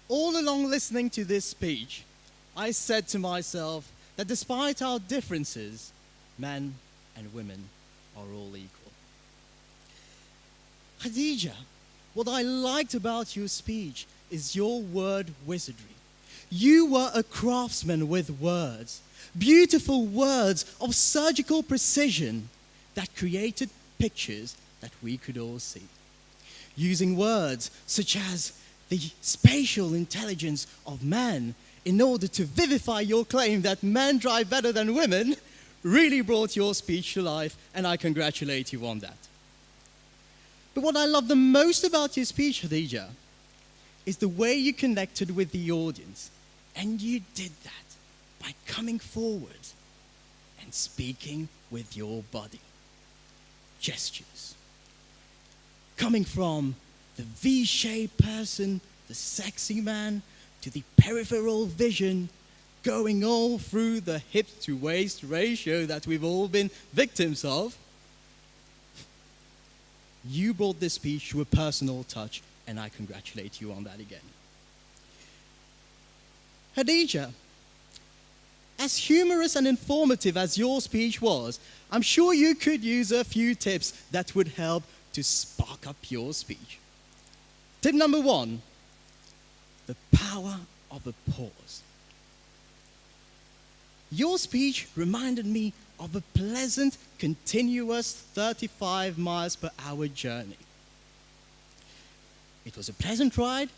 All along listening to this speech, I said to myself that despite our differences, men and women are all equal. Khadija, what I liked about your speech is your word wizardry. You were a craftsman with words, beautiful words of surgical precision that created pictures that we could all see. Using words such as the spatial intelligence of man in order to vivify your claim that men drive better than women really brought your speech to life, and I congratulate you on that. But what I love the most about your speech, Khadija, is the way you connected with the audience. And you did that by coming forward and speaking with your body. Gestures. Coming from the V-shaped person, the sexy man, to the peripheral vision, going all through the hip-to-waist ratio that we've all been victims of. You brought this speech to a personal touch, and I congratulate you on that again. Khadija, as humorous and informative as your speech was, I'm sure you could use a few tips that would help to spark up your speech. Tip number 1, the power of a pause. Your speech reminded me of a pleasant, continuous 35 miles per hour journey. It was a pleasant ride,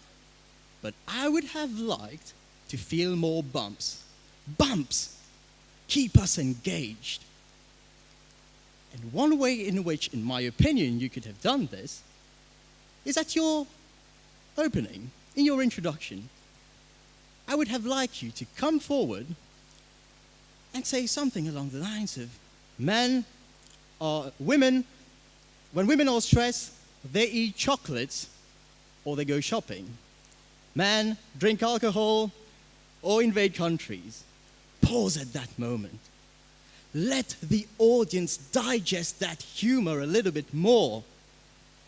but I would have liked to feel more bumps. Bumps keep us engaged. And one way in which, in my opinion, you could have done this is at your opening, in your introduction. I would have liked you to come forward and say something along the lines of, when women are stressed, they eat chocolates or they go shopping. Men drink alcohol or invade countries. Pause at that moment. Let the audience digest that humor a little bit more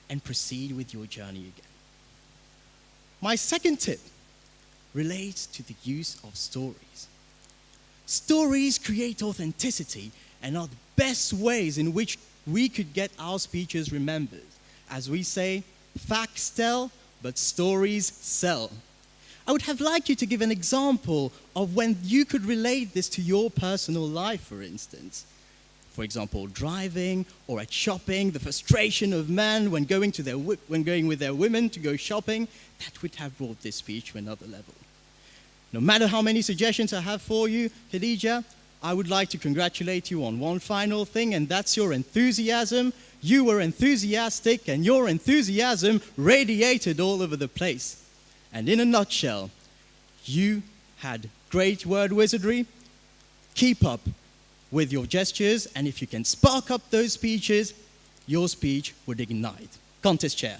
and proceed with your journey again. My second tip relates to the use of stories. Stories create authenticity and are the best ways in which we could get our speeches remembered. As we say, facts tell, but stories sell. I would have liked you to give an example of when you could relate this to your personal life, for instance. For example, driving or at shopping, the frustration of men when going with their women to go shopping, that would have brought this speech to another level. No matter how many suggestions I have for you, Khadija, I would like to congratulate you on one final thing, and that's your enthusiasm. You were enthusiastic, and your enthusiasm radiated all over the place. And in a nutshell, you had great word wizardry. Keep up with your gestures, and if you can spark up those speeches, your speech would ignite. Contest chair.